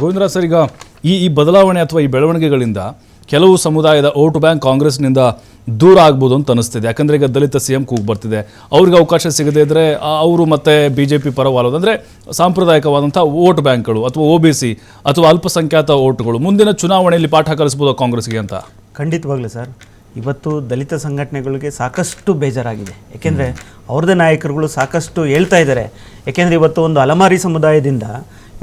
Govindaraj sir, ಈಗ ಈ ಬದಲಾವಣೆ ಅಥವಾ ಈ ಬೆಳವಣಿಗೆಗಳಿಂದ ಕೆಲವು ಸಮುದಾಯದ ವೋಟ್ ಬ್ಯಾಂಕ್ ಕಾಂಗ್ರೆಸ್ನಿಂದ ದೂರ ಆಗ್ಬೋದು ಅಂತ ಅನಿಸ್ತಿದೆ. ಯಾಕಂದರೆ ಈಗ ದಲಿತ ಸಿ ಎಂ ಕೂಗು ಬರ್ತಿದೆ, ಅವ್ರಿಗೆ ಅವಕಾಶ ಸಿಗದೇ ಇದ್ದರೆ ಅವರು ಮತ್ತೆ BJP ಪರವಾಲೋದು. ಅಂದರೆ ಸಾಂಪ್ರದಾಯಿಕವಾದಂಥ ವೋಟ್ ಬ್ಯಾಂಕ್ಗಳು ಅಥವಾ OBC ಅಥವಾ ಅಲ್ಪಸಂಖ್ಯಾತ ವೋಟ್ಗಳು ಮುಂದಿನ ಚುನಾವಣೆಯಲ್ಲಿ ಪಾಠ ಕಲಿಸ್ಬೋದು ಕಾಂಗ್ರೆಸ್ಗೆ ಅಂತ. ಖಂಡಿತವಾಗ್ಲೂ ಸರ್, ಇವತ್ತು ದಲಿತ ಸಂಘಟನೆಗಳಿಗೆ ಸಾಕಷ್ಟು ಬೇಜಾರಾಗಿದೆ. ಏಕೆಂದರೆ ಅವ್ರದ್ದೇ ನಾಯಕರುಗಳು ಸಾಕಷ್ಟು ಹೇಳ್ತಾ ಇದ್ದಾರೆ. ಏಕೆಂದರೆ ಇವತ್ತು ಒಂದು ಅಲಮಾರಿ ಸಮುದಾಯದಿಂದ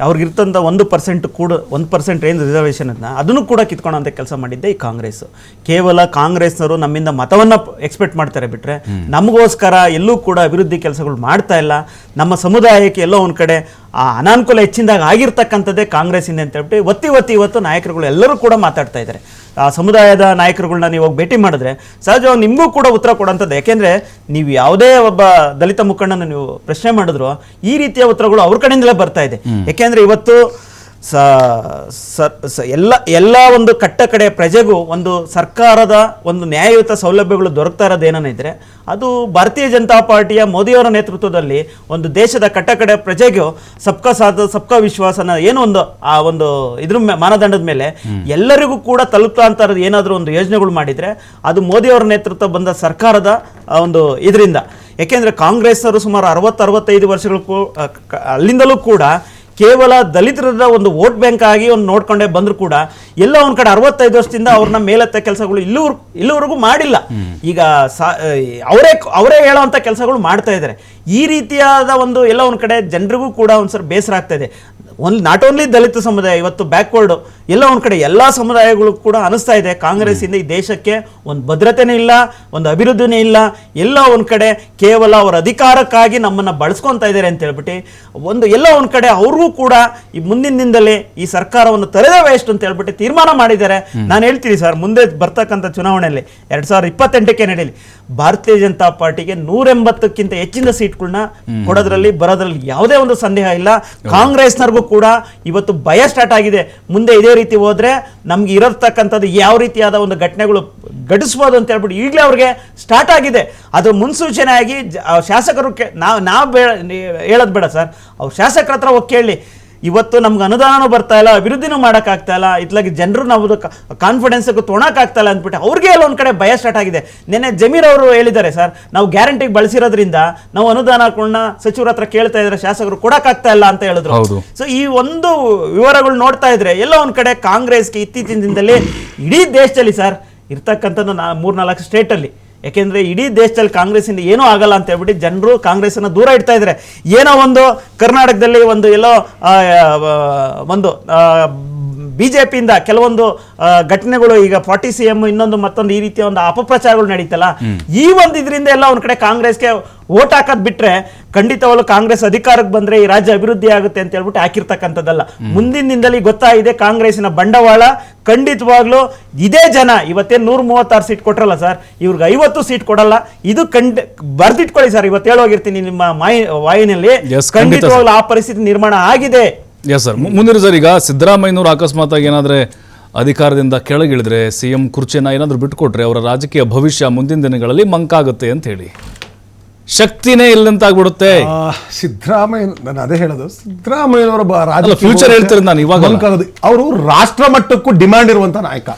ಅವ್ರಿಗಿರ್ತಂಥ 1% ಕೂಡ 1% ಏನು ರಿಸರ್ವೇಷನ್ ಅದನ್ನು ಕೂಡ ಕಿತ್ಕೊಳ್ಳೋಂಥ ಕೆಲಸ ಮಾಡಿದ್ದೆ ಈ ಕಾಂಗ್ರೆಸ್ಸು. ಕೇವಲ ಕಾಂಗ್ರೆಸ್ನವರು ನಮ್ಮಿಂದ ಮತವನ್ನು ಎಕ್ಸ್ಪೆಕ್ಟ್ ಮಾಡ್ತಾರೆ ಬಿಟ್ಟರೆ ನಮಗೋಸ್ಕರ ಎಲ್ಲೂ ಕೂಡ ಅಭಿವೃದ್ಧಿ ಕೆಲಸಗಳು ಮಾಡ್ತಾ ಇಲ್ಲ. ನಮ್ಮ ಸಮುದಾಯಕ್ಕೆ ಎಲ್ಲೋ ಒಂದು ಕಡೆ ಆ ಅನಾನುಕೂಲ ಹೆಚ್ಚಿನದಾಗ ಆಗಿರ್ತಕ್ಕಂಥದ್ದೇ ಕಾಂಗ್ರೆಸ್ಸಿಂದ ಅಂತ ಹೇಳ್ಬಿಟ್ಟು ಇವತ್ತು ನಾಯಕರುಗಳು ಎಲ್ಲರೂ ಕೂಡ ಮಾತಾಡ್ತಾ ಇದ್ದಾರೆ. ಆ ಸಮುದಾಯದ ನಾಯಕರುಗಳನ್ನ ನೀವು ಹೋಗಿ ಭೇಟಿ ಮಾಡಿದ್ರೆ ಸಹಜವಾಗಿ ನಿಮಗೂ ಕೂಡ ಉತ್ತರ ಕೊಡೋಂಥದ್ದು. ಯಾಕೆಂದರೆ ನೀವು ಯಾವುದೇ ಒಬ್ಬ ದಲಿತ ಮುಖಂಡನ ನೀವು ಪ್ರಶ್ನೆ ಮಾಡಿದ್ರು ಈ ರೀತಿಯ ಉತ್ತರಗಳು ಅವ್ರ ಕಡೆಯಿಂದಲೇ ಬರ್ತಾ ಇದೆ. ಯಾಕೆಂದರೆ ಇವತ್ತು ಎಲ್ಲ ಒಂದು ಕಟ್ಟ ಕಡೆ ಪ್ರಜೆಗೂ ಒಂದು ಸರ್ಕಾರದ ಒಂದು ನ್ಯಾಯಯುತ ಸೌಲಭ್ಯಗಳು ದೊರಕ್ತಾ ಇರೋದೇನಿದ್ರೆ ಅದು ಭಾರತೀಯ ಜನತಾ ಪಾರ್ಟಿಯ ಮೋದಿಯವರ ನೇತೃತ್ವದಲ್ಲಿ ಒಂದು ದೇಶದ ಕಟ್ಟ ಕಡೆ ಪ್ರಜೆಗೂ ಸಬ್ಕಾ ಸಾಥ್ ಸಬ್ಕಾ ವಿಶ್ವಾಸನ ಏನೋ ಒಂದು ಆ ಒಂದು ಇದ್ರ ಮಾನದಂಡದ ಮೇಲೆ ಎಲ್ಲರಿಗೂ ಕೂಡ ತಲುಪ್ತಾ ಅಂತ ಏನಾದರೂ ಒಂದು ಯೋಜನೆಗಳು ಮಾಡಿದರೆ ಅದು ಮೋದಿಯವರ ನೇತೃತ್ವ ಬಂದ ಸರ್ಕಾರದ ಒಂದು ಇದರಿಂದ. ಯಾಕೆಂದರೆ ಕಾಂಗ್ರೆಸ್ನವರು ಸುಮಾರು 60-65 ವರ್ಷಗಳು ಅಲ್ಲಿಂದಲೂ ಕೂಡ ಕೇವಲ ದಲಿತರದ ಒಂದು ವೋಟ್ ಬ್ಯಾಂಕ್ ಆಗಿ ಒಂದು ನೋಡ್ಕೊಂಡೇ ಬಂದರೂ ಕೂಡ ಎಲ್ಲ ಒಂದು ಕಡೆ 65 ವರ್ಷದಿಂದ ಅವ್ರನ್ನ ಮೇಲೆತ್ತ ಕೆಲಸಗಳು ಇಲ್ಲಿವರೆಗೂ ಮಾಡಿಲ್ಲ. ಈಗ ಅವರೇ ಹೇಳೋವಂಥ ಕೆಲಸಗಳು ಮಾಡ್ತಾ ಇದ್ದಾರೆ. ಈ ರೀತಿಯಾದ ಒಂದು ಎಲ್ಲ ಒಂದು ಕಡೆ ಜನರಿಗೂ ಕೂಡ ಒಂದ್ಸರಿ ಬೇಸರ ಆಗ್ತಾ ಇದೆ. ನಾಟ್ ಓನ್ಲಿ ದಲಿತ ಸಮುದಾಯ, ಇವತ್ತು ಬ್ಯಾಕ್ವರ್ಡು ಎಲ್ಲ ಒಂದು ಕಡೆ ಎಲ್ಲ ಸಮುದಾಯಗಳು ಕೂಡ ಅನಿಸ್ತಾ ಇದೆ ಕಾಂಗ್ರೆಸ್ಸಿಂದ ಈ ದೇಶಕ್ಕೆ ಒಂದು ಭದ್ರತೆನೇ ಇಲ್ಲ, ಒಂದು ಅಭಿವೃದ್ಧಿನೇ ಇಲ್ಲ. ಎಲ್ಲ ಒಂದು ಕಡೆ ಕೇವಲ ಅವರ ಅಧಿಕಾರಕ್ಕಾಗಿ ನಮ್ಮನ್ನು ಬಳಸ್ಕೊತಾ ಇದ್ದಾರೆ ಅಂತ ಹೇಳ್ಬಿಟ್ಟು ಒಂದು ಎಲ್ಲ ಒಂದು ಕಡೆ ಅವ್ರಿಗೂ ಕೂಡ ಈ ಮುಂದಿನಿಂದಲೇ ಈ ಸರ್ಕಾರವನ್ನು ತರೆದವೇ ಎಷ್ಟು ಅಂತ ಹೇಳ್ಬಿಟ್ಟು ತೀರ್ಮಾನ ಮಾಡಿದ್ದಾರೆ. ನಾನು ಹೇಳ್ತೀನಿ ಸರ್, ಮುಂದೆ ಬರ್ತಕ್ಕಂಥ ಚುನಾವಣೆಯಲ್ಲಿ 2028ಕ್ಕೆ ನಡೆಯಲಿ ಭಾರತೀಯ ಜನತಾ ಪಾರ್ಟಿಗೆ 180ಕ್ಕಿಂತ ಹೆಚ್ಚಿನ ಸೀಟ್ಗಳನ್ನ ಕೊಡೋದ್ರಲ್ಲಿ ಬರೋದ್ರಲ್ಲಿ ಯಾವುದೇ ಒಂದು ಸಂದೇಹ ಇಲ್ಲ. ಕಾಂಗ್ರೆಸ್ನವ್ರಿಗೂ ಕೂಡ ಇವತ್ತು ಭಯ ಸ್ಟಾರ್ಟ್ ಆಗಿದೆ. ಮುಂದೆ ಇದೇ ರೀತಿ ಹೋದ್ರೆ ನಮ್ಗೆ ಇರತಕ್ಕಂಥದ್ದು ಯಾವ ರೀತಿಯಾದ ಒಂದು ಘಟನೆಗಳು ಘಟಿಸ್ಬೋದು ಅಂತ ಹೇಳ್ಬಿಟ್ಟು ಈಗಲೇ ಅವ್ರಿಗೆ ಸ್ಟಾರ್ಟ್ ಆಗಿದೆ. ಅದ್ರ ಮುನ್ಸೂಚನೆಯಾಗಿ ಶಾಸಕರು ನಾವು ಹೇಳೋದು ಬೇಡ ಸರ್, ಅವ್ರು ಶಾಸಕರ ಹತ್ರ ಹೋಗಿ ಕೇಳಿ. ಇವತ್ತು ನಮ್ಗೆ ಅನುದಾನನೂ ಬರ್ತಾ ಇಲ್ಲ, ಅಭಿವೃದ್ಧಿನೂ ಮಾಡೋಕ್ಕಾಗ್ತಾ ಇಲ್ಲ, ಇತ್ಲಾಗಿ ಜನರು ನಾವು ಕಾನ್ಫಿಡೆನ್ಸ್ಗೆ ತೊಗೊಳಕ್ಕಾಗ್ತಾ ಇಲ್ಲ ಅಂದ್ಬಿಟ್ಟು ಅವ್ರಿಗೆ ಎಲ್ಲ ಒಂದು ಕಡೆ ಭಯ ಸ್ಟಾರ್ಟ್ ಆಗಿದೆ. ನಿನ್ನೆ ಜಮೀರ್ ಅವರು ಹೇಳಿದ್ದಾರೆ, ಸರ್ ನಾವು ಗ್ಯಾರಂಟಿಗೆ ಬಳಸಿರೋದ್ರಿಂದ ನಾವು ಅನುದಾನಗಳನ್ನ ಸಚಿವರ ಹತ್ರ ಕೇಳ್ತಾ ಇದ್ರೆ ಶಾಸಕರು ಕೊಡೋಕ್ಕಾಗ್ತಾ ಇಲ್ಲ ಅಂತ ಹೇಳಿದ್ರು. ಸೊ ಈ ಒಂದು ವಿವರಗಳು ನೋಡ್ತಾ ಇದ್ರೆ ಎಲ್ಲ ಒಂದು ಕಡೆ ಕಾಂಗ್ರೆಸ್ಗೆ ಇತ್ತೀಚಿನ ದಿನದಲ್ಲಿ ಇಡೀ ದೇಶದಲ್ಲಿ ಸರ್ ಇರ್ತಕ್ಕಂಥದ್ದು 3-4 ಸ್ಟೇಟಲ್ಲಿ, ಯಾಕೆಂದರೆ ಇಡೀ ದೇಶದಲ್ಲಿ ಕಾಂಗ್ರೆಸ್ಸಿಂದ ಏನೂ ಆಗಲ್ಲ ಅಂತ ಹೇಳ್ಬಿಟ್ಟು ಜನರು ಕಾಂಗ್ರೆಸ್ಸನ್ನು ದೂರ ಇಡ್ತಾ ಇದ್ದಾರೆ. ಏನೋ ಒಂದು ಕರ್ನಾಟಕದಲ್ಲಿ ಒಂದು ಎಲ್ಲೋ ಒಂದು BJPಯಿಂದ ಕೆಲವೊಂದು ಘಟನೆಗಳು ಈಗ 40 CM ಇನ್ನೊಂದು ಮತ್ತೊಂದು ಈ ರೀತಿಯ ಒಂದು ಅಪಪ್ರಚಾರಗಳು ನಡೀತಲ್ಲ, ಈ ಒಂದು ಇದರಿಂದ ಎಲ್ಲ ಒಂದು ಕಡೆ ಕಾಂಗ್ರೆಸ್ಗೆ ವೋಟ್ ಹಾಕೋದು ಬಿಟ್ರೆ ಖಂಡಿತವಾಗ್ಲೂ ಕಾಂಗ್ರೆಸ್ ಅಧಿಕಾರಕ್ಕೆ ಬಂದ್ರೆ ಈ ರಾಜ್ಯ ಅಭಿವೃದ್ಧಿ ಆಗುತ್ತೆ ಅಂತ ಹೇಳ್ಬಿಟ್ಟು ಹಾಕಿರ್ತಕ್ಕಂಥದ್ದಲ್ಲ. ಮುಂದಿನ ದಿನದಲ್ಲಿ ಗೊತ್ತಾಗಿದೆ ಕಾಂಗ್ರೆಸ್ಸಿನ ಬಂಡವಾಳ ಖಂಡಿತವಾಗ್ಲೂ ಇದೇ ಜನ ಇವತ್ತೇನು 136 ಸೀಟ್ ಕೊಟ್ರಲ್ಲ ಸರ್, ಇವ್ರಿಗೆ 50 ಸೀಟ್ ಕೊಡಲ್ಲ. ಇದು ಬರ್ದಿಟ್ಕೊಳ್ಳಿ ಸರ್, ಇವತ್ತು ಹೇಳೋಗಿರ್ತೀನಿ ನಿಮ್ಮ ವಾಹಿನಿಯಲ್ಲಿ, ಖಂಡಿತವಾಗ್ಲೂ ಆ ಪರಿಸ್ಥಿತಿ ನಿರ್ಮಾಣ ಆಗಿದೆ. ಎಸ್ ಸರ್, ಮುಂದಿನ ಸರ್ ಈಗ ಸಿದ್ದರಾಮಯ್ಯನವರು ಅಕಸ್ಮಾತ್ ಆಗಿ ಏನಾದರೆ ಅಧಿಕಾರದಿಂದ ಕೆಳಗಿಳಿದ್ರೆ CM ಕುರ್ಚಿಯನ್ನು ಏನಾದರೂ ಬಿಟ್ಟುಕೊಟ್ರೆ ಅವರ ರಾಜಕೀಯ ಭವಿಷ್ಯ ಮುಂದಿನ ದಿನಗಳಲ್ಲಿ ಮಂಕಾಗುತ್ತೆ ಅಂತ ಹೇಳಿ ಶಕ್ತಿನೇ ಇಲ್ಲಂತಾಗ್ಬಿಡುತ್ತೆ. ಸಿದ್ದರಾಮಯ್ಯ, ನಾನು ಅದೇ ಹೇಳೋದು, ಸಿದ್ದರಾಮಯ್ಯನವರ ಫ್ಯೂಚರ್ ಹೇಳ್ತಿರೋದು ನಾನು ಇವಾಗ. ಅವರು ರಾಷ್ಟ್ರ ಮಟ್ಟಕ್ಕೂ ಡಿಮ್ಯಾಂಡ್ ಇರುವಂತ ನಾಯಕ.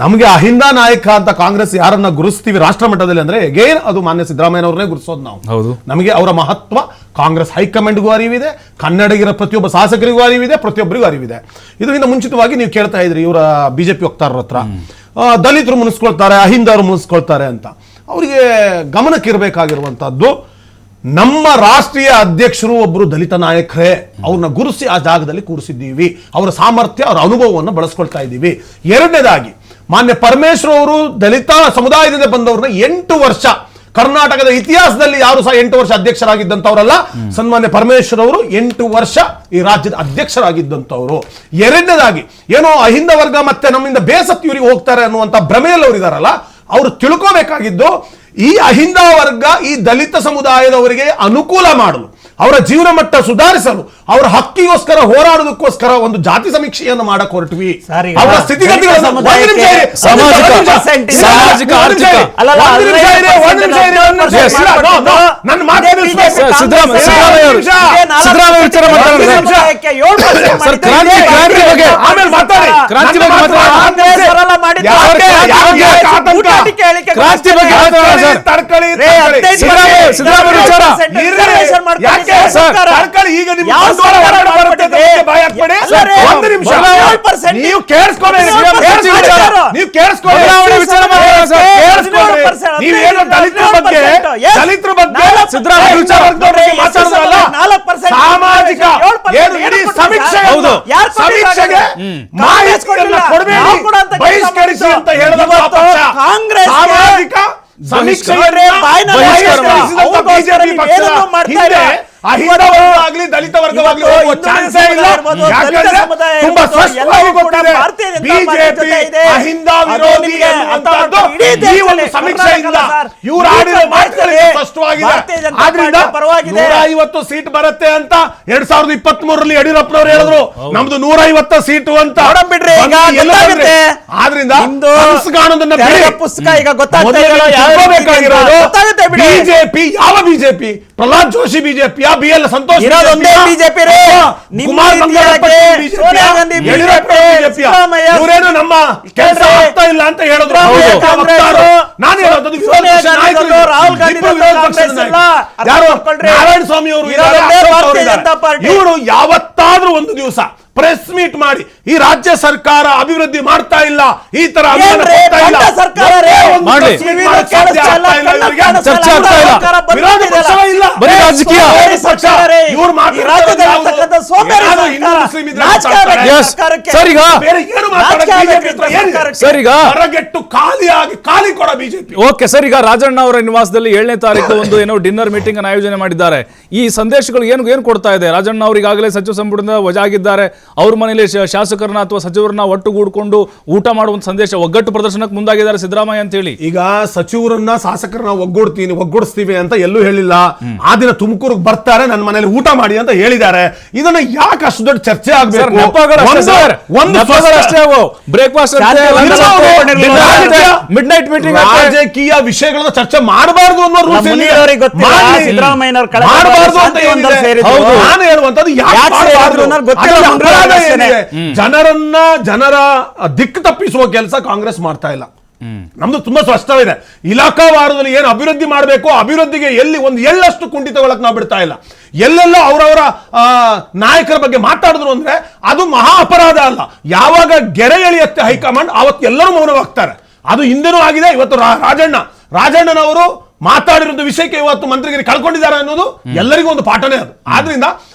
ನಮಗೆ ಅಹಿಂದ ನಾಯಕ ಅಂತ ಕಾಂಗ್ರೆಸ್ ಯಾರನ್ನ ಗುರುಸ್ತೀವಿ ರಾಷ್ಟ್ರ ಮಟ್ಟದಲ್ಲಿ ಅಂದ್ರೆ ಅಗೇನ್ ಅದು ಮಾನ್ಯ ಸಿದ್ದರಾಮಯ್ಯನವ್ರನ್ನೇ ಗುರುಸೋದು ನಾವು. ಹೌದು, ನಮಗೆ ಅವರ ಮಹತ್ವ ಕಾಂಗ್ರೆಸ್ ಹೈಕಮಾಂಡ್ಗೂ ಅರಿವಿದೆ, ಕನ್ನಡಿಗರ ಪ್ರತಿಯೊಬ್ಬ ಶಾಸಕರಿಗೂ ಅರಿವಿದೆ, ಪ್ರತಿಯೊಬ್ಬರಿಗೂ ಅರಿವಿದೆ. ಇದರಿಂದ ಮುಂಚಿತವಾಗಿ ನೀವು ಕೇಳ್ತಾ ಇದ್ರಿ ಇವರ BJP ವಕ್ತಾರರ ಹತ್ರ ದಲಿತರು ಮುನಿಸ್ಕೊಳ್ತಾರೆ, ಅಹಿಂದವರು ಮುನಿಸ್ಕೊಳ್ತಾರೆ ಅಂತ. ಅವರಿಗೆ ಗಮನಕ್ಕಿರಬೇಕಾಗಿರುವಂತಹದ್ದು, ನಮ್ಮ ರಾಷ್ಟ್ರೀಯ ಅಧ್ಯಕ್ಷರು ಒಬ್ಬರು ದಲಿತ ನಾಯಕರೇ, ಅವ್ರನ್ನ ಗುರುಸಿ ಆ ಜಾಗದಲ್ಲಿ ಕೂರಿಸಿದ್ದೀವಿ, ಅವರ ಸಾಮರ್ಥ್ಯ ಅವರ ಅನುಭವವನ್ನು ಬಳಸ್ಕೊಳ್ತಾ ಇದ್ದೀವಿ. ಎರಡನೇದಾಗಿ ಮಾನ್ಯ ಪರಮೇಶ್ವರ್ ಅವರು ದಲಿತ ಸಮುದಾಯದಿಂದ ಬಂದವ್ರನ್ನ 8 ವರ್ಷ ಕರ್ನಾಟಕದ ಇತಿಹಾಸದಲ್ಲಿ ಯಾರು ಸಹ 8 ವರ್ಷ ಅಧ್ಯಕ್ಷರಾಗಿದ್ದಂಥವರಲ್ಲ. ಸನ್ಮಾನ್ಯ ಪರಮೇಶ್ವರ್ ಅವರು 8 ವರ್ಷ ಈ ರಾಜ್ಯದ ಅಧ್ಯಕ್ಷರಾಗಿದ್ದಂಥವ್ರು. ಎರಡನೇದಾಗಿ ಏನೋ ಅಹಿಂದ ವರ್ಗ ಮತ್ತೆ ನಮ್ಮಿಂದ ಬೇಸತ್ತು ಇವರಿಗೆ ಹೋಗ್ತಾರೆ ಅನ್ನುವಂಥ ಭ್ರಮೆಯಲ್ಲಿ ಅವರು ಇದಾರಲ್ಲ, ಅವರು ತಿಳ್ಕೋಬೇಕಾಗಿದ್ದು ಈ ಅಹಿಂದ ವರ್ಗ ಈ ದಲಿತ ಸಮುದಾಯದವರಿಗೆ ಅನುಕೂಲ ಮಾಡಲು ಅವರ ಜೀವನ ಮಟ್ಟ ಸುಧಾರಿಸಲು, ಅವರ ಹಕ್ಕಿಗೋಸ್ಕರ ಹೋರಾಡೋದಕ್ಕೋಸ್ಕರ ಒಂದು ಜಾತಿ ಸಮೀಕ್ಷೆಯನ್ನು ಮಾಡಕ್ ಹೊರಟ್ವಿ. ಅವರ ಸ್ಥಿತಿಗತಿಗಳನ್ನು ನೀವು ನೀವೇನು ದಲಿತರ ಬಗ್ಗೆ ಸಾಮಾಜಿಕ ಸಮೀಕ್ಷೆಗೆ ಮಾಹಿತಿಯನ್ನು ಕೊಡಬೇಡಿ, ಬಹಿಷ್ಕರಿಸಿ ಅಂತ ಹೇಳಿದ ಕಾಂಗ್ರೆಸ್ ಸಾಮಾಜಿಕ ಸಮೀಕ್ಷೆ ಅಹಿಂದ ವರ್ಗವಾಗ್ಲಿ ದಲಿತ ವರ್ಗವಾಗ್ಲಿ ಹೋಗುವ ಚಾನ್ಸೇ ಇಲ್ಲ. ತುಂಬಾ ಸ್ಪಷ್ಟವಾಗಿ ಗೊತ್ತಿದೆ ಬಿಜೆಪಿ ಅಹಿಂದ ವಿರೋಧಿ ಅನ್ನುವಂಥದ್ದು ಈ ಒಂದು ಸಮೀಕ್ಷೆಯಿಂದ ಇವರು ಆಡಿದ ಮಾತುಗಳಿಗೆ ಸ್ಪಷ್ಟವಾಗಿದೆ. ಆದ್ರಿಂದ 150 ಸೀಟ್ ಬರುತ್ತೆ ಅಂತ 2023ರಲ್ಲಿ ಯಡಿಯೂರಪ್ಪನವರು ಹೇಳಿದ್ರು, ನಮ್ದು 150 ಸೀಟು ಅಂತ ಬಿಡ್ರಿ. ಆದ್ರಿಂದ ಪುಸ್ತಕ ಈಗ ಗೊತ್ತಾಗಬೇಕಾಗಿರೋದು ಬಿಜೆಪಿ ಯಾವ ಬಿಜೆಪಿ? ಪ್ರಹ್ಲಾದ್ ಜೋಶಿ ಬಿಜೆಪಿಯ, BL ಸಂತೋಷ್ ಬಿಜೆಪಿ, ಇವರೇನು ನಮ್ಮ ಕೆಲಸ ಆಗ್ತಾ ಇಲ್ಲ ಅಂತ ಹೇಳಿದ್ರು. ನಾನು ಹೇಳೋದು ನಾರಾಯಣ ಸ್ವಾಮಿ ಅವರು ಇವರು ಯಾವತ್ತಾದ್ರೂ ಒಂದು ದಿವಸ ಪ್ರೆಸ್ ಮೀಟ್ ಮಾಡಿ ಈ ರಾಜ್ಯ ಸರ್ಕಾರ ಅಭಿವೃದ್ಧಿ ಮಾಡ್ತಾ ಇಲ್ಲ, ಈ ತರ ಹೊರಗೆಟ್ಟು ಖಾಲಿ ಕೊಡ ಬಿಜೆಪಿ. ಓಕೆ ಸರ್, ಈಗ ರಾಜಣ್ಣ ಅವರ ನಿವಾಸದಲ್ಲಿ 7ನೇ ತಾರೀಕು ಒಂದು ಏನೋ ಡಿನ್ನರ್ ಮೀಟಿಂಗ್ ಅನ್ನು ಆಯೋಜನೆ ಮಾಡಿದ್ದಾರೆ. ಈ ಸಂದೇಶಗಳು ಏನು ಕೊಡ್ತಾ ಇದೆ? ರಾಜಣ್ಣ ಅವರು ಈಗಾಗಲೇ ಸಚಿವ ಸಂಪುಟದಿಂದ ವಜಾ ಆಗಿದ್ದಾರೆ. ಅವ್ರ ಮನೆಯಲ್ಲಿ ಶಾಸಕರನ್ನ ಅಥವಾ ಸಚಿವರನ್ನ ಒಟ್ಟುಗೂಡ್ಕೊಂಡು ಊಟ ಮಾಡುವಂತ ಸಂದೇಶ, ಒಗ್ಗಟ್ಟು ಪ್ರದರ್ಶನಕ್ಕೆ ಮುಂದಾಗಿದ್ದಾರೆ ಸಿದ್ದರಾಮಯ್ಯ ಅಂತ ಹೇಳಿ. ಈಗ ಸಚಿವರನ್ನ ಶಾಸಕರನ್ನ ಒಗ್ಗೂಡಿಸ್ತೀವಿ ಅಂತ ಎಲ್ಲೂ ಹೇಳಿಲ್ಲ. ಆ ದಿನ ತುಮಕೂರಿಗೆ ಬರ್ತಾರೆ, ನನ್ನ ಮನೇಲಿ ಊಟ ಮಾಡಿ ಅಂತ ಹೇಳಿದ್ದಾರೆ. ಇದನ್ನ ಯಾಕೆ ಅಷ್ಟು ದೊಡ್ಡ ಚರ್ಚೆ ಆಗ್ಬೇಕು? ಬ್ರೇಕ್ಫಾಸ್ಟ್ ಮಿಡ್ ನೈಟ್ ಮೀಟಿಂಗ್, ರಾಜಕೀಯ ವಿಷಯಗಳನ್ನ ಚರ್ಚೆ ಮಾಡಬಾರ್ದು ಅನ್ನೋ ರೂಲ್ಸ್ ಮಾಡಬಾರ್ದು ಅಂತ ನಾನು ಹೇಳುವಂತದ್ದು ಜನರ ದಿಕ್ಕು ತಪ್ಪಿಸುವ ಕೆಲಸ ಕಾಂಗ್ರೆಸ್ ಮಾಡ್ತಾ ಇಲ್ಲ. ನಮ್ದು ತುಂಬಾ ಸ್ಪಷ್ಟವಿದೆ. ಇಲಾಖಾವಾರದಲ್ಲಿ ಏನು ಅಭಿವೃದ್ಧಿ ಮಾಡಬೇಕು, ಅಭಿವೃದ್ಧಿಗೆ ಎಲ್ಲಿ ಒಂದು ಎಳ್ಳಷ್ಟು ಕುಂಠಿತಗೊಳ್ಳಕ್ ನಾವು ಬಿಡ್ತಾ ಇಲ್ಲ. ಎಲ್ಲೆಲ್ಲ ಅವರವರ ನಾಯಕರ ಬಗ್ಗೆ ಮಾತಾಡಿದ್ರು ಅಂದ್ರೆ ಅದು ಮಹಾ ಅಪರಾಧ ಅಲ್ಲ. ಯಾವಾಗ ಗೆರೆ ಎಳೆಯುತ್ತೆ ಹೈಕಮಾಂಡ್, ಅವತ್ತು ಎಲ್ಲರೂ ಮೌನವಾಗ್ತಾರೆ. ಅದು ಹಿಂದೆನೂ ಆಗಿದೆ. ಇವತ್ತು ರಾಜಣ್ಣನವರು ಮಾತಾಡಿರೋದು ವಿಷಯಕ್ಕೆ ಇವತ್ತು ಮಂತ್ರಿಗಿರಿ ಕಳ್ಕೊಂಡಿದ್ದಾರೆ ಅನ್ನೋದು ಎಲ್ಲರಿಗೂ ಒಂದು ಪಾಠನೇ. ಅದು ಆದ್ರಿಂದ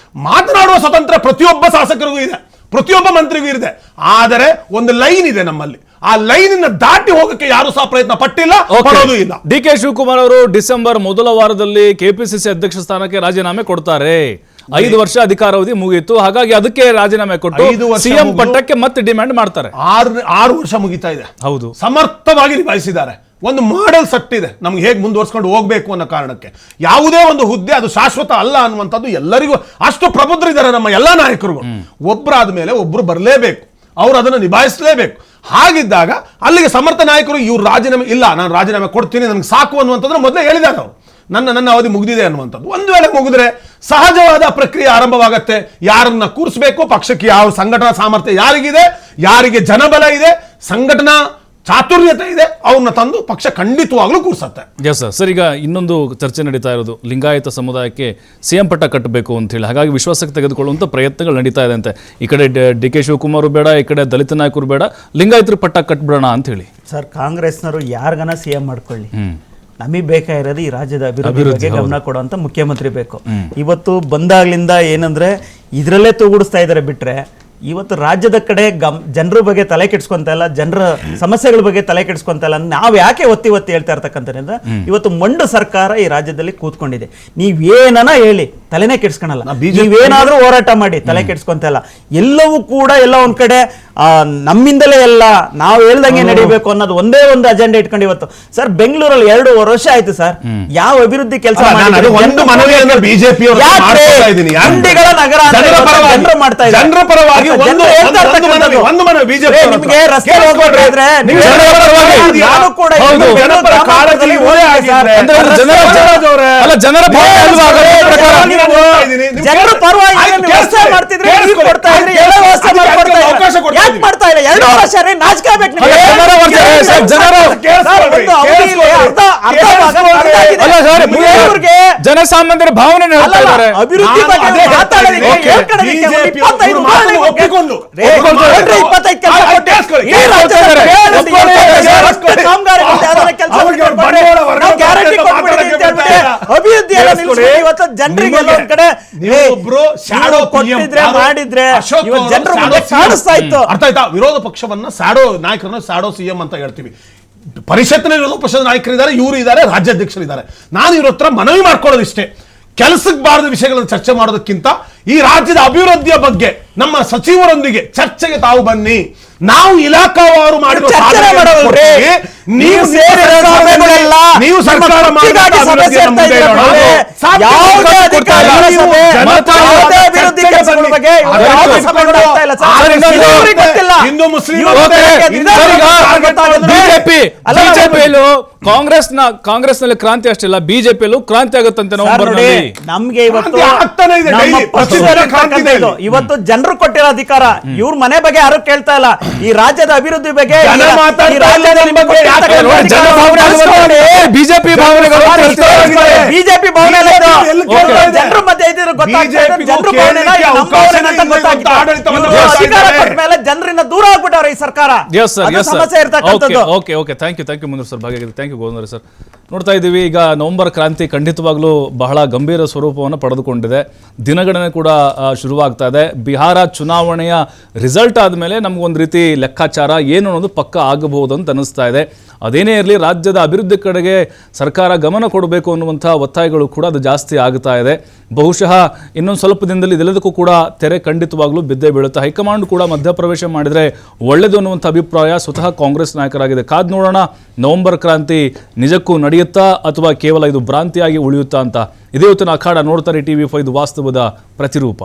ಮಾತನಾಡುವ ಸ್ವತಂತ್ರ ಪ್ರತಿಯೊಬ್ಬ ಶಾಸಕರಿಗೂ ಇದೆ, ಪ್ರತಿಯೊಬ್ಬ ಮಂತ್ರಿಗೂ ಇದೆ. ಆದರೆ ಒಂದು ಲೈನ್ ಇದೆ ನಮ್ಮಲ್ಲಿ. ಆ ಲೈನ್ ದಾಟಿ ಹೋಗಕ್ಕೆ ಯಾರು ಸಹ ಪ್ರಯತ್ನ ಪಟ್ಟಿಲ್ಲ, ಪಡೋದು ಇಲ್ಲ. DK ಶಿವಕುಮಾರ್ ಅವರು ಡಿಸೆಂಬರ್ ಮೊದಲ ವಾರದಲ್ಲಿ KPCC ಅಧ್ಯಕ್ಷ ಸ್ಥಾನಕ್ಕೆ ರಾಜೀನಾಮೆ ಕೊಡ್ತಾರೆ. 5 ವರ್ಷ ಅಧಿಕಾರಾವಧಿ ಮುಗಿಯಿತು, ಹಾಗಾಗಿ ಅದಕ್ಕೆ ರಾಜೀನಾಮೆ ಕೊಟ್ಟು ಸಿಎಂ ಪಟ್ಟಕ್ಕೆ ಮತ್ತೆ ಡಿಮ್ಯಾಂಡ್ ಮಾಡ್ತಾರೆ. 6 ವರ್ಷ ಮುಗಿತಾ ಇದೆ. ಹೌದು, ಸಮರ್ಥವಾಗಿ ನಿಭಾಯಿಸಿದ್ದಾರೆ. ಒಂದು ಮಾಡೆಲ್ ಸೆಟ್ ಇದೆ ನಮ್ಗೆ ಹೇಗೆ ಮುಂದುವರ್ಸ್ಕೊಂಡು ಹೋಗ್ಬೇಕು ಅನ್ನೋ ಕಾರಣಕ್ಕೆ. ಯಾವುದೇ ಒಂದು ಹುದ್ದೆ ಅದು ಶಾಶ್ವತ ಅಲ್ಲ ಅನ್ನುವಂಥದ್ದು ಎಲ್ಲರಿಗೂ ಅಷ್ಟು ಪ್ರಬುದ್ಧರಿದ್ದಾರೆ ನಮ್ಮ ಎಲ್ಲಾ ನಾಯಕರು. ಒಬ್ಬರಾದ ಮೇಲೆ ಒಬ್ರು ಬರಲೇಬೇಕು, ಅವ್ರು ಅದನ್ನು ನಿಭಾಯಿಸಲೇಬೇಕು. ಹಾಗಿದ್ದಾಗ ಅಲ್ಲಿಗೆ ಸಮರ್ಥ ನಾಯಕರು ಇವ್ರು ರಾಜೀನಾಮೆ ಇಲ್ಲ, ನಾನು ರಾಜೀನಾಮೆ ಕೊಡ್ತೀನಿ, ನನಗೆ ಸಾಕು ಅನ್ನುವಂಥದ್ದು ಮೊದಲೇ ಹೇಳಿದ್ದಾರೆ ಅವರು. ನನ್ನ ಅವಧಿ ಮುಗಿದಿದೆ ಅನ್ನುವಂಥದ್ದು. ಒಂದು ವೇಳೆ ಮುಗಿದ್ರೆ ಸಹಜವಾದ ಪ್ರಕ್ರಿಯೆ ಆರಂಭವಾಗತ್ತೆ. ಯಾರನ್ನ ಕೂರಿಸಬೇಕು, ಪಕ್ಷಕ್ಕೆ ಯಾವ ಸಂಘಟನಾ ಸಾಮರ್ಥ್ಯ ಯಾರಿಗಿದೆ, ಯಾರಿಗೆ ಜನಬಲ ಇದೆ, ಸಂಘಟನಾ ಚಾತುರ್ಯತೆ ಇದೆ, ಅವ್ರನ್ನ ತಂದು ಪಕ್ಷ ಖಂಡಿತವಾಗ್ಲೂ ಕೂರಿಸುತ್ತೆ. ಎಸ್ ಸರ್, ಈಗ ಇನ್ನೊಂದು ಚರ್ಚೆ ನಡೀತಾ ಇರೋದು ಲಿಂಗಾಯತ ಸಮುದಾಯಕ್ಕೆ ಸಿಎಂ ಪಟ್ಟ ಕಟ್ಟಬೇಕು ಅಂತ ಹೇಳಿ, ಹಾಗಾಗಿ ವಿಶ್ವಾಸಕ್ಕೆ ತೆಗೆದುಕೊಳ್ಳುವಂಥ ಪ್ರಯತ್ನಗಳು ನಡೀತಾ ಇದೆ ಅಂತೆ. ಈ ಕಡೆ DK ಶಿವಕುಮಾರ್ ಬೇಡ, ಈ ಕಡೆ ದಲಿತ ನಾಯಕರು ಬೇಡ, ಲಿಂಗಾಯತರ ಪಟ್ಟ ಕಟ್ಬಿಡೋಣ ಅಂತ ಹೇಳಿ. ಸರ್, ಕಾಂಗ್ರೆಸ್ನವರು ಯಾರಿಗನ ಸಿಎಂ ಮಾಡ್ಕೊಳ್ಳಿ, ನಮಗೆ ಬೇಕಾಗಿರೋದು ಈ ರಾಜ್ಯದ ಅಭಿವೃದ್ಧಿ ಬಗ್ಗೆ ಗಮನ ಕೊಡುವಂತ ಮುಖ್ಯಮಂತ್ರಿ ಬೇಕು. ಇವತ್ತು ಬಂದಾಗ್ಲಿಂದ ಏನಂದ್ರೆ ಇದರಲ್ಲೇ ತೂಗುಡಿಸ್ತಾ ಇದ್ದಾರೆ ಬಿಟ್ರೆ ಇವತ್ತು ರಾಜ್ಯದ ಕಡೆ ಜನರ ಬಗ್ಗೆ ತಲೆ ಕೆಡಿಸ್ಕೊಂತ ಇಲ್ಲ, ಜನರ ಸಮಸ್ಯೆಗಳ ಬಗ್ಗೆ ತಲೆ ಕೆಡಿಸ್ಕೊಂತ ಇಲ್ಲ. ನಾವು ಯಾಕೆ ಒತ್ತಿ ಹೇಳ್ತಾ ಇರ್ತಕ್ಕಂಥದ್ರಿಂದ ಇವತ್ತು ಮಂಡು ಸರ್ಕಾರ ಈ ರಾಜ್ಯದಲ್ಲಿ ಕೂತ್ಕೊಂಡಿದೆ. ನೀವೇನ ಹೇಳಿ ತಲೆನೇ ಕೆಡಿಸ್ಕೊಳಲ್ಲ, ನೀವೇನಾದ್ರೂ ಹೋರಾಟ ಮಾಡಿ ತಲೆ ಕೆಡಿಸ್ಕೊಂತ ಇಲ್ಲ. ಎಲ್ಲವೂ ಕೂಡ ಎಲ್ಲ ಒಂದ್ ಕಡೆ ನಮ್ಮಿಂದಲೇ ಎಲ್ಲ ನಾವು ಹೇಳ್ದಂಗೆ ನಡಿಬೇಕು ಅನ್ನೋದು ಒಂದೇ ಒಂದು ಅಜೆಂಡಾ ಇಟ್ಕೊಂಡು ಇವತ್ತು ಸರ್ ಬೆಂಗಳೂರಲ್ಲಿ 2.5 ವರ್ಷ ಆಯ್ತು ಸರ್ ಯಾವ ಅಭಿವೃದ್ಧಿ ಕೆಲಸ ಒಂದು ಮನವಿಯನ್ನು ಬಿಜೆಪಿ ಗುಂಡಿಗಳ ನಗರ ಜನರು ಮಾಡ್ತಾ ಇದ್ದಾರೆ. ಜನರ ಪರವಾಗಿ ಒಂದು ಮನವಿ ಬಿಜೆಪಿ ನಿಮಗೆ ರಸ್ತೆ ಹೋಗ್ಬೇಕಾದ್ರೆ ನಾನು ಕೂಡ ಜನರ ಜನರ ಪರವಾಗಿ ವ್ಯವಸ್ಥೆ ಮಾಡ್ತಿದ್ರೆ ಯಾಕೆ ಮಾಡ್ತಾ ಇಲ್ಲ 2 ವರ್ಷ ರೀ ನಾಚಿಕೆ ಬೇಕು ಜನಸಾಮಾನ್ಯರ ಭಾವನೆ ಅಭಿವೃದ್ಧಿ ಬಗ್ಗೆ ಇವತ್ತು ಜನರಿಗೆ ಎಲ್ಲೊಂದ್ ಕಡೆ ಕೊಟ್ಟಿದ್ರೆ ಮಾಡಿದ್ರೆ ಜನರು ಕಾಣಿಸ್ತಾ ಇತ್ತು. ಅರ್ಥ ಆಯ್ತಾ? ವಿರೋಧ ಪಕ್ಷವನ್ನ ಸ್ಯಾಡೋ ನಾಯಕರನ್ನ ಸ್ಯಾಡೋ ಸಿಎಂ ಅಂತ ಹೇಳ್ತೀವಿ. ಪರಿಷತ್ತಿನ ವಿರೋಧ ಪಕ್ಷದ ನಾಯಕರಿದ್ದಾರೆ, ಇವರು ಇದ್ದಾರೆ, ರಾಜ್ಯಾಧ್ಯಕ್ಷರಿದ್ದಾರೆ. ನಾನು ಇವ್ರ ಹತ್ರ ಮನವಿ ಮಾಡ್ಕೊಳ್ಳೋದು ಇಷ್ಟೇ, ಕೆಲಸಕ್ಕೆ ಬಾರದ ವಿಷಯಗಳನ್ನು ಚರ್ಚೆ ಮಾಡೋದಕ್ಕಿಂತ ಈ ರಾಜ್ಯದ ಅಭಿವೃದ್ಧಿಯ ಬಗ್ಗೆ ನಮ್ಮ ಸಚಿವರೊಂದಿಗೆ ಚರ್ಚೆಗೆ ತಾವು ಬನ್ನಿ. ನಾವು ಇಲಾಖಾವಾರು ಮಾಡಿರುವ ನೀವು ಸರ್ಕಾರ ಹಿಂದೂ ಮುಸ್ಲಿಂ ಕಾಂಗ್ರೆಸ್ನಲ್ಲಿ ಕ್ರಾಂತಿ ಅಷ್ಟಿಲ್ಲ, ಬಿಜೆಪಿಯಲ್ಲೂ ಕ್ರಾಂತಿ ಆಗುತ್ತಂತೆ ನಮ್ಗೆ ಇವತ್ತು ಜನರು ಕೊಟ್ಟಿರೋ ಅಧಿಕಾರ. ಇವ್ರ ಮನೆ ಬಗ್ಗೆ ಯಾರು ಕೇಳ್ತಾ ಇಲ್ಲ, ಈ ರಾಜ್ಯದ ಅಭಿವೃದ್ಧಿ ಬಗ್ಗೆ ಬಿಜೆಪಿ ಬಿಜೆಪಿ ಭಾವನೆ ಜನರ ಮಧ್ಯೆ ಮೇಲೆ ಜನರಿಂದ ದೂರ ಆಗ್ಬಿಟ್ಟವ್ರೆ ಈ ಸರ್ಕಾರ. ಸಮಸ್ಯೆ ಇರ್ತಕ್ಕಂಥದ್ದು. ಓಕೆ ಥ್ಯಾಂಕ್ ಯು ಮುಂದೆ ಸರ್ ಭಾಗಿಯಾಗಿದೆ. ಥ್ಯಾಂಕ್ ಯು ಗೋವಿಂದರ ಸರ್. ನೋಡ್ತಾ ಇದ್ದೀವಿ, ಈಗ ನವೆಂಬರ್ ಕ್ರಾಂತಿ ಖಂಡಿತವಾಗ್ಲೂ ಬಹಳ ಗಂಭೀರ ಸ್ವರೂಪವನ್ನು ಪಡೆದುಕೊಂಡಿದೆ. ದಿನಗಣನೆ ಕೂಡ ಶುರುವಾಗ್ತಾ ಇದೆ. ಬಿಹಾರ ಚುನಾವಣೆಯ ರಿಸಲ್ಟ್ ಆದಮೇಲೆ ನಮಗೊಂದು ರೀತಿ ಲೆಕ್ಕಾಚಾರ ಏನು ಅನ್ನೋದು ಪಕ್ಕ ಆಗಬಹುದು ಅಂತ ಅನಿಸ್ತಾ ಇದೆ. ಅದೇನೇ ಇರಲಿ, ರಾಜ್ಯದ ಅಭಿವೃದ್ಧಿ ಕಡೆಗೆ ಸರ್ಕಾರ ಗಮನ ಕೊಡಬೇಕು ಅನ್ನುವಂಥ ಒತ್ತಾಯಗಳು ಕೂಡ ಅದು ಜಾಸ್ತಿ ಆಗ್ತಾ ಇದೆ. ಬಹುಶಃ ಇನ್ನೊಂದು ಸ್ವಲ್ಪ ದಿನದಲ್ಲಿ ಇದೆಲ್ಲದಕ್ಕೂ ಕೂಡ ತೆರೆ ಖಂಡಿತವಾಗ್ಲೂ ಬಿದ್ದೇ ಬೀಳುತ್ತೆ. ಹೈಕಮಾಂಡ್ ಕೂಡ ಮಧ್ಯಪ್ರವೇಶ ಮಾಡಿದರೆ ಒಳ್ಳೆಯದು ಅನ್ನುವಂಥ ಅಭಿಪ್ರಾಯ ಸ್ವತಃ ಕಾಂಗ್ರೆಸ್ ನಾಯಕರಾಗಿದೆ. ಕಾದ್ ನೋಡೋಣ, ನವೆಂಬರ್ ಕ್ರಾಂತಿ ನಿಜಕ್ಕೂ ನಡೆಯುತ್ತಾ ಅಥವಾ ಕೇವಲ ಇದು ಭ್ರಾಂತಿಯಾಗಿ ಉಳಿಯುತ್ತಾ ಅಂತ. ಇದೇ ಹೊತ್ತಿನ ಅಖಾಡ. ನೋಡ್ತಾರೆ TV5, ವಾಸ್ತವದ ಪ್ರತಿರೂಪ.